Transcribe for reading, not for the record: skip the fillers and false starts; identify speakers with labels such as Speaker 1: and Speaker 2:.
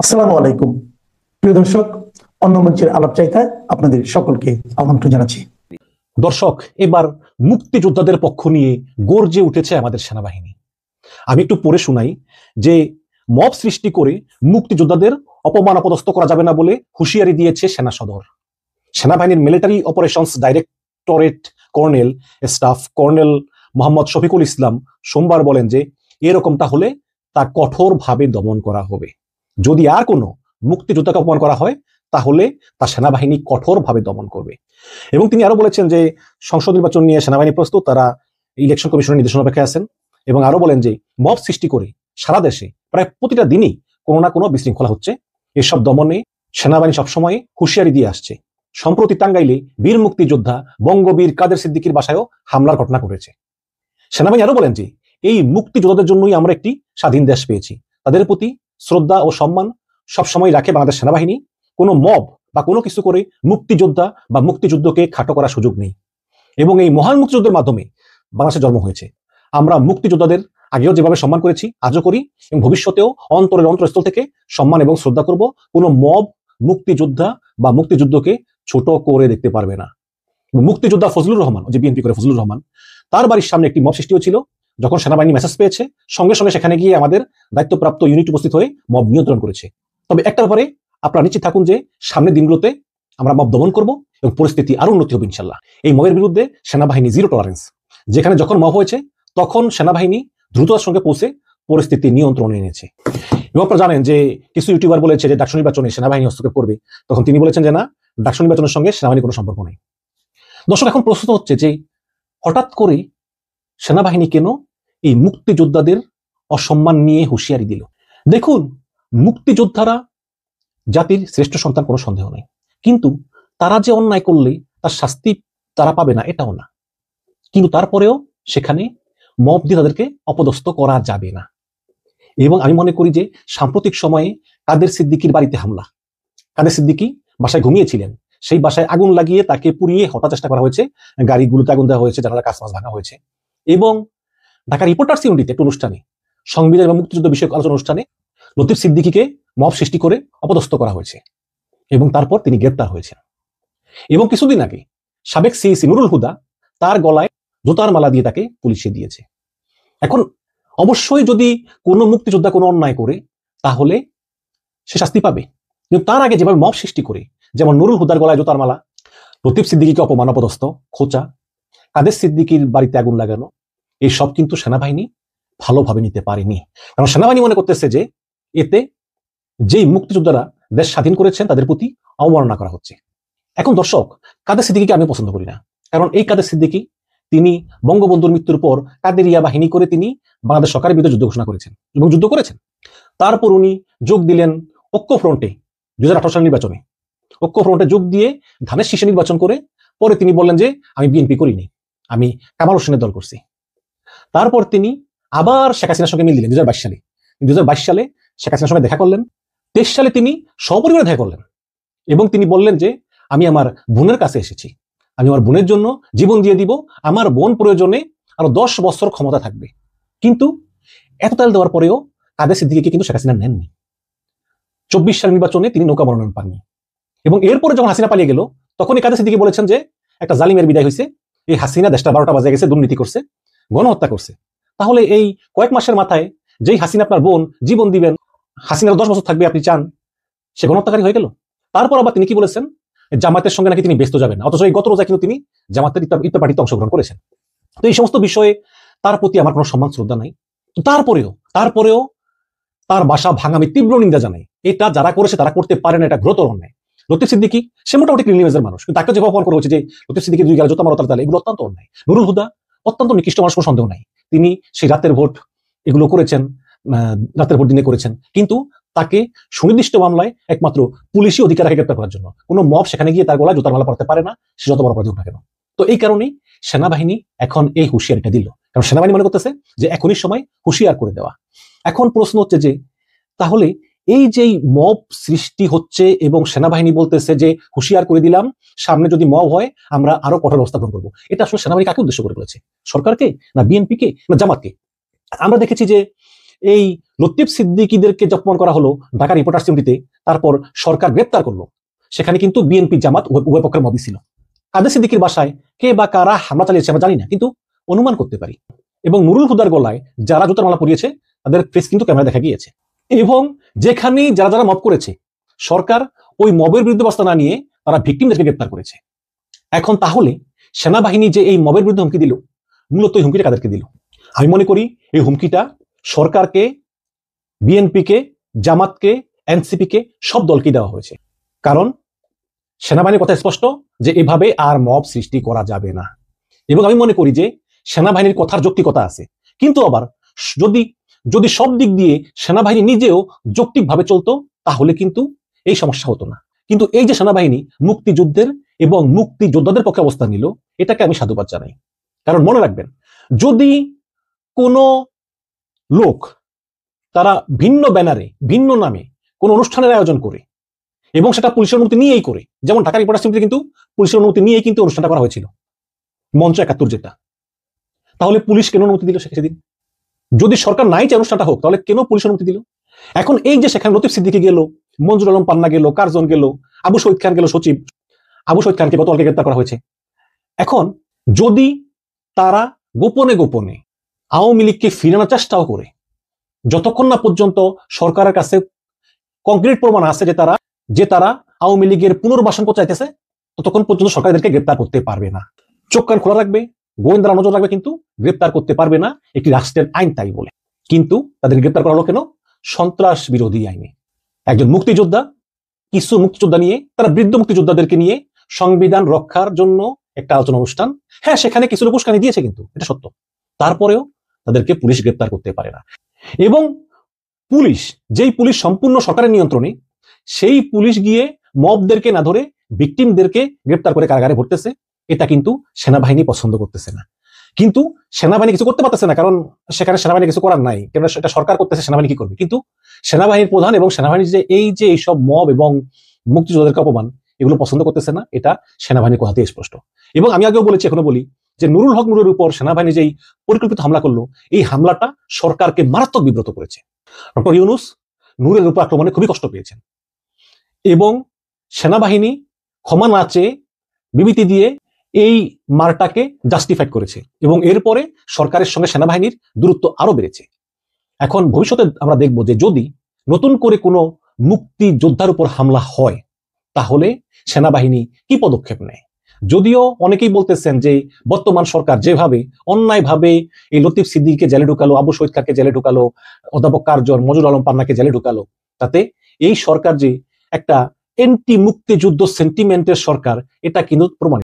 Speaker 1: আসসালামু আলাইকুম প্রিয় দর্শক, অন্য মঞ্চের আলাপচারিতায় আপনাদের সকলকে আমন্ত্রণ জানাচ্ছি।
Speaker 2: দর্শক, এবার মুক্তিযোদ্ধাদের পক্ষ নিয়ে গর্জে উঠেছে আমাদের সেনাবাহিনী। আমি একটু পড়ে শোনাই যে মব সৃষ্টি করে মুক্তিযোদ্ধাদের অপমান অপদস্থ করা যাবে না বলে হুঁশিয়ারি দিয়েছে সেনা সদর। সেনাবাহিনীর military operations directorate colonel staff colonel Mohammad Shafiqul Islam সোমবার বলেন যে এরকমটা হলে তা কঠোরভাবে দমন করা হবে। যদি আর কোনো মুক্তিযোদ্ধাকে অপমান করা হয় তাহলে তা সেনাবাহিনী কঠোরভাবে দমন করবে। এবং তিনি আরো বলেছেন যে সংসদ নির্বাচন নিয়ে সেনাবাহিনী প্রস্তুত, তারা ইলেকশন কমিশনের নির্দেশনা অপেক্ষায় আছেন। এবং আরো বলেন যে মব সৃষ্টি করে সারা দেশে প্রায় প্রতিটা দিনই কোনো না কোনো বিশৃঙ্খলা হচ্ছে। এসব দমনে সেনাবাহিনী সবসময় হুঁশিয়ারি দিয়ে আসছে। সম্প্রতি টাঙ্গাইলে বীর মুক্তিযোদ্ধা বঙ্গবীর কাদের সিদ্দিকীর বাসায়ও হামলার ঘটনা ঘটেছে। সেনাবাহিনী আরো বলেন যে এই মুক্তিযোদ্ধাদের জন্যই আমরা একটি স্বাধীন দেশ পেয়েছি। তাদের প্রতি শ্রদ্ধা ও সম্মান সবসময় রাখে বাংলাদেশ সেনাবাহিনী। কোনো মব বা কোনো কিছু করে মুক্তিযোদ্ধা বা মুক্তিযুদ্ধকে খাটো করার সুযোগ নেই। এবং এই মহান মুক্তিযুদ্ধের মাধ্যমে বাংলাদেশের জন্ম হয়েছে। আমরা মুক্তিযোদ্ধাদের আগেও যেভাবে সম্মান করেছি আজও করি এবং ভবিষ্যতেও অন্তরের অন্তরস্থল থেকে সম্মান এবং শ্রদ্ধা করব। কোনো মব মুক্তিযোদ্ধা বা মুক্তিযুদ্ধকে ছোট করে দেখতে পারবে না। মুক্তিযোদ্ধা ফজলুর রহমান, যে বিএনপি করে ফজলুর রহমান, তার বাড়ির সামনে একটি মব সৃষ্টি হয়েছিল। যখন সেনাবাহিনী মেসেজ পেয়েছে সঙ্গে সঙ্গে সেখানে গিয়ে আমাদের দায়িত্বপ্রাপ্ত ইউনিট উপস্থিত হয়ে মব নিয়ন্ত্রণ করেছে। তবে একটা ব্যাপারে আপনারা নিশ্চিত থাকুন যে সামনের দিনগুলোতে আমরা মব দমন করব এবং পরিস্থিতি আরো উন্নতি হবে ইনশাল্লাহ। এই মবের বিরুদ্ধে সেনাবাহিনী জিরো টলারেন্স। যেখানে যখন মব হয়েছে তখন সেনাবাহিনী দ্রুততার সঙ্গে পৌঁছে পরিস্থিতি নিয়ন্ত্রণে এনেছে। এবং আপনারা জানেন যে কিছু ইউটিউবার বলেছে যে ডাকসু নির্বাচনে সেনাবাহিনী হস্তক্ষেপ করবে, তখন তিনি বলেছেন যে না, ডাকসু নির্বাচনের সঙ্গে সেনাবাহিনীর কোনো সম্পর্ক নেই। দর্শক, এখন প্রশ্ন হচ্ছে যে হঠাৎ করে সেনাবাহিনী কেন এই মুক্তিযোদ্ধাদের অসম্মান নিয়ে হুঁশিয়ারি দিল? দেখুন, মুক্তিযোদ্ধারা জাতির শ্রেষ্ঠ সন্তান, কোনো সন্দেহ নেই, কিন্তু তারা যে অন্যায় করলে তার শাস্তি তারা পাবে না এটাও না। কিন্তু তারপরেও সেখানে মব দিয়ে তাদেরকে অপদস্থ করা যাবে না। এবং আমি মনে করি যে সাম্প্রতিক সময়ে কাদের সিদ্দিকীর বাড়িতে হামলা, কাদের সিদ্দিকী বাসায় ঘুমিয়েছিলেন, সেই বাসায় আগুন লাগিয়ে তাকে পুড়িয়ে হত্যা চেষ্টা করা হয়েছে, গাড়িগুলোতে আগুন দেওয়া হয়েছে, জানালা কাঁচ মাছ ভাঙা হয়েছে। এবং ঢাকা রিপোর্টার্স ইউনিটিতে একটা অনুষ্ঠানে, সংবিধান এবং মুক্তিযুদ্ধ বিষয়ক আলোচনা অনুষ্ঠানে লতিফ সিদ্দিকীকে মব সৃষ্টি করে অপদস্থ করা হয়েছে এবং তারপর তিনি গ্রেপ্তার হয়েছেন। এবং কিছুদিন আগে সাবেক সিইসি নুরুল হুদা, তার গলায় জুতার মালা দিয়ে তাকে পুলিশে দিয়েছে। এখন অবশ্যই যদি কোনো মুক্তিযোদ্ধা কোনো অন্যায় করে তাহলে সে শাস্তি পাবে, কিন্তু তার আগে যেভাবে মব সৃষ্টি করে, যেমন নুরুল হুদার গলায় জুতার মালা, লতিফ সিদ্দিকীকে অপমান অপদস্থ, খোঁচা, কাদের সিদ্দিকীর বাড়িতে আগুন লাগানো, এই সব কিন্তু সেনাবাহিনী ভালোভাবে নিতে পারেনি। কারণ সেনাবাহিনী মনে করতেছে যে এতে যেই মুক্তিযোদ্ধারা দেশ স্বাধীন করেছেন তাদের প্রতি অবমাননা করা হচ্ছে। এখন দর্শক, কাদের সিদ্দিকীকে আমি পছন্দ করি না, কারণ এই কাদের সিদ্দিকী তিনি বঙ্গবন্ধুর মৃত্যুর পর কাদেরিয়া বাহিনী করে তিনি বাংলাদেশ সরকারের বিরুদ্ধে যুদ্ধ ঘোষণা করেছেন এবং যুদ্ধ করেছেন। তারপর উনি যোগ দিলেন ঐক্য ফ্রন্টে 2018 সালের নির্বাচনে। ঐক্য ফ্রন্টে যোগ দিয়ে ধানের শীষে নির্বাচন করে পরে তিনি বললেন যে আমি বিএনপি করিনি, আমি কামাল হোসেনের দল করছি। তারপর তিনি আবার শেখ হাসিনার সঙ্গে মিল দিলেন 2022 সালে। 2022 সালে শেখ হাসিনার সঙ্গে দেখা করলেন। 23 সালে তিনি সপরিবারে দেখা করলেন এবং তিনি বললেন যে আমি আমার বোনের কাছে এসেছি, আমি আমার বোনের জন্য জীবন দিয়ে দিব, আমার বোন প্রয়োজনে আরো 10 বছর ক্ষমতা থাকবে। কিন্তু এত তাল দেওয়ার পরেও কাদের সিদ্দিকীকে কিন্তু শেখ হাসিনা নেননি। 24 সালের নির্বাচনে তিনি নৌকা মনোনয়ন পাননি এবং এরপরে যখন হাসিনা পালিয়ে গেল তখন কাদের সিদ্দিকী বলেছেন যে একটা জালিমের বিদায় হয়েছে, এই হাসিনা দেশটা 12টা বাজে গেছে, দুর্নীতি করছে, গণহত্যা করছে। তাহলে এই কয়েক মাসের মাথায় যেই হাসিনা আপনার বোন জীবন দিবেন, হাসিনার 10 বছর থাকবে আপনি চান, সে গণহত্যাকারী হয়ে গেল। তারপর আবার তিনি কি বলেছেন, জামাতের সঙ্গে নাকি তিনি ব্যস্ত যাবেন, অথচ এই গত রোজা কিন্তু তিনি জামাতের ইফতার পার্টিতে অংশগ্রহণ করেছেন। তো এই সমস্ত বিষয়ে তার প্রতি আমার কোনো সম্মান শ্রদ্ধা নাই। তারপরেও তার বাসা ভাঙা আমি তীব্র নিন্দা জানাই। এটা যারা করেছে তারা করতে পারে না, এটা ঘোরতর অন্যায়। লতিফ সিদ্দিকী সে মোটামুটি ক্লিন ইমেজের মানুষ, কিন্তু তাকে যেভাবে অপমান করা হচ্ছে যে লতিফ সিদ্দিকী 2 গালে জুতা মারো তালে, এগুলো অত্যন্ত অন্যায়। নুরুল হুদা অত্যন্ত নিকৃষ্ট মানুষ, কোনো সন্দেহ নাই, তিনি সেই রাতের ভোট এগুলো করেছেন, রাতের ভোট দিনে করেছেন, কিন্তু তাকে সুনির্দিষ্ট মামলায় একমাত্র পুলিশি অধিকার রাখে গ্রেপ্তার করার জন্য। কোনো মব সেখানে গিয়ে তার গলায় জুতার মালা পড়তে পারে না, সে যত বড় অপরাধী হোক না কেন। তো এই কারণেই সেনাবাহিনী এখন এই হুঁশিয়ারিটা দিল, কারণ সেনাবাহিনী মনে করতেছে যে এখনই সময় হুঁশিয়ার করে দেওয়া। এখন প্রশ্ন হচ্ছে যে তাহলে এই যে মব সৃষ্টি হচ্ছে এবং সেনাবাহিনী বলতেছে যে হুঁশিয়ার করে দিলাম, সামনে যদি মব হয় আমরা আরো কঠোর ব্যবস্থা গ্রহণ করবো, এটা আসলে সেনাবাহিনী কাকে উদ্দেশ্য করে বলেছে? সরকারকে, না বিএনপিকে, না জামাতকে? আমরা দেখেছি যে এই লতিফ সিদ্দিকীদেরকে অপমান করা হলো ঢাকা রিপোর্টার্স ইউনিটিতে, তারপর সরকার গ্রেপ্তার করলো, সেখানে কিন্তু বিএনপি জামাত উভয় পক্ষের মবই ছিল। কাদের সিদ্দিকীর বাসায় কে বা কারা হামলা চালিয়েছে আমরা জানি না, কিন্তু অনুমান করতে পারি। এবং নুরুল হুদার গলায় যারা জুতার মালা পরিয়েছে তাদের ফেস কিন্তু ক্যামেরা দেখা গিয়েছে। এবং যেখানে যারা যারা মব করেছে, সরকার ওই মবের বিরুদ্ধে ব্যবস্থা না নিয়ে তারা ভিকটিমদেরকে গ্রেপ্তার করেছে। এখন তাহলে সেনাবাহিনী যে এই মবের বিরুদ্ধে হুমকি দিল, মূলত এই হুমকিটা কাদেরকে দিল? আমি মনে করি এই হুমকিটা সরকারকে, বিএনপিকে, জামাতকে, এনসিপিকে, সব দলকে দেওয়া হয়েছে। কারণ সেনাবাহিনীর কথা স্পষ্ট যে এভাবে আর মব সৃষ্টি করা যাবে না। এবং আমি মনে করি যে সেনাবাহিনীর কথার যৌক্তিকতা আছে, কিন্তু আবার যদি যদি সব দিক দিয়ে সেনাবাহিনী নিজেও যৌক্তিকভাবে চলতো তাহলে কিন্তু এই সমস্যা হতো না। কিন্তু এই যে সেনাবাহিনী মুক্তিযুদ্ধের এবং মুক্তিযোদ্ধাদের পক্ষে অবস্থান নিল, এটাকে আমি সাধুবাদ জানাই। কারণ মনে রাখবেন, যদি কোনো লোক তারা ভিন্ন ব্যানারে ভিন্ন নামে কোন অনুষ্ঠানের আয়োজন করে এবং সেটা পুলিশের অনুমতি নিয়েই করে, যেমন ঢাকা রিপোর্টার্স ইউনিটিতে কিন্তু পুলিশের অনুমতি নিয়েই কিন্তু অনুষ্ঠানটা করা হয়েছিল, মঞ্চ ৭১ যেটা, তাহলে পুলিশ কেন অনুমতি দিল সেদিন? যদি সরকার নাই চায় অনুষ্ঠানটা হোক, তাহলে কেন পুলিশ অনুমতি দিল? এখন এই যে সেখানে লতিফ সিদ্দিকী গেল, মঞ্জুর আলম পান্না গেল, কার্জন গেল, আবু শহীদ খান গেল, সচিব আবু শহীদ খানকে গতকালকে গ্রেপ্তার করা হয়েছে। এখন যদি তারা গোপনে গোপনে আওয়ামী লীগকে ফিরানোর চেষ্টাও করে, যতক্ষণ না পর্যন্ত সরকারের কাছে কংক্রিট প্রমাণ আছে যে তারা আওয়ামী লীগের পুনর্বাসন করতে চাইতেছে, ততক্ষণ পর্যন্ত সরকারদেরকে গ্রেপ্তার করতে পারবে না। চোখ কান খোলা রাখবে, গোয়েন্দারা নজর রাখবে, কিন্তু গ্রেপ্তার করতে পারবে না, একটি রাষ্ট্রের আইন তাই বলে। কিন্তু তাদের গ্রেপ্তার করা হলো কেন? সন্ত্রাস বিরোধী আইনে। একজন মুক্তিযোদ্ধা, কিছু মুক্তিযোদ্ধা নিয়ে, তারা বৃদ্ধ মুক্তিযোদ্ধাদেরকে নিয়ে সংবিধান রক্ষার জন্য একটা আলোচনা অনুষ্ঠান, হ্যাঁ সেখানে কিছু লোক উস্কানি দিয়েছে, কিন্তু এটা সত্য। তারপরেও তাদেরকে পুলিশ গ্রেপ্তার করতে পারে না। এবং পুলিশ, যেই পুলিশ সম্পূর্ণ সরকারের নিয়ন্ত্রণে, সেই পুলিশ গিয়ে মবদেরকে না ধরে ভিকটিমদেরকে গ্রেপ্তার করে কারাগারে ভরতেছে, এটা কিন্তু সেনাবাহিনী পছন্দ করতেছে না। কিন্তু সেনাবাহিনী কিছু করতে পারতেছে না, কারণ সেখানে সেনাবাহিনী কিছু করার নাই, কেন সেটা সরকার করতেছে, সেনাবাহিনী কি করবে? কিন্তু সেনাবাহিনীর প্রধান এবং সেনাবাহিনীর যে এইসব মব এবং মুক্তিযোদ্ধাদেরকে অপমান, এগুলো পছন্দ করতেছে না, এটা সেনাবাহিনীর কথাতে স্পষ্ট। এবং আমি আগেও বলেছি, এখনো বলি, যে নুরুল হক নুরের উপর সেনাবাহিনী যেই পরিকল্পিত হামলা করলো, এই হামলাটা সরকারকে মারাত্মক বিব্রত করেছে। ডক্টর ইউনূস নূরের উপর আক্রমণে খুবই কষ্ট পেয়েছেন এবং সেনাবাহিনী ক্ষমা না চেয়ে বিবৃতি দিয়ে এই মারটাকে জাস্টিফাইড করেছে এবং এরপরে সরকারের সঙ্গে সেনাবাহিনীর দূরত্ব আরো বেড়েছে। এখন ভবিষ্যতে আমরা দেখব যে যদি নতুন করে কোনো মুক্তিযোদ্ধার উপর হামলা হয়, তাহলে সেনাবাহিনী কি পদক্ষেপ নেয়। যদিও অনেকেই বলতেছেন যে বর্তমান সরকার যেভাবে অন্যায়ভাবে এই লতিফ সিদ্দিকীকে জেলে ঢুকালো, আবু শহীদ খানকে জেলে ঢুকালো, অধ্যাপক কার্জন, মঞ্জুর আলম পান্নাকে জেলে ঢুকালো, তাতে এই সরকার যে একটা এন্টি মুক্তিযুদ্ধ সেন্টিমেন্টের সরকার, এটা কিন্তু প্রমাণিত।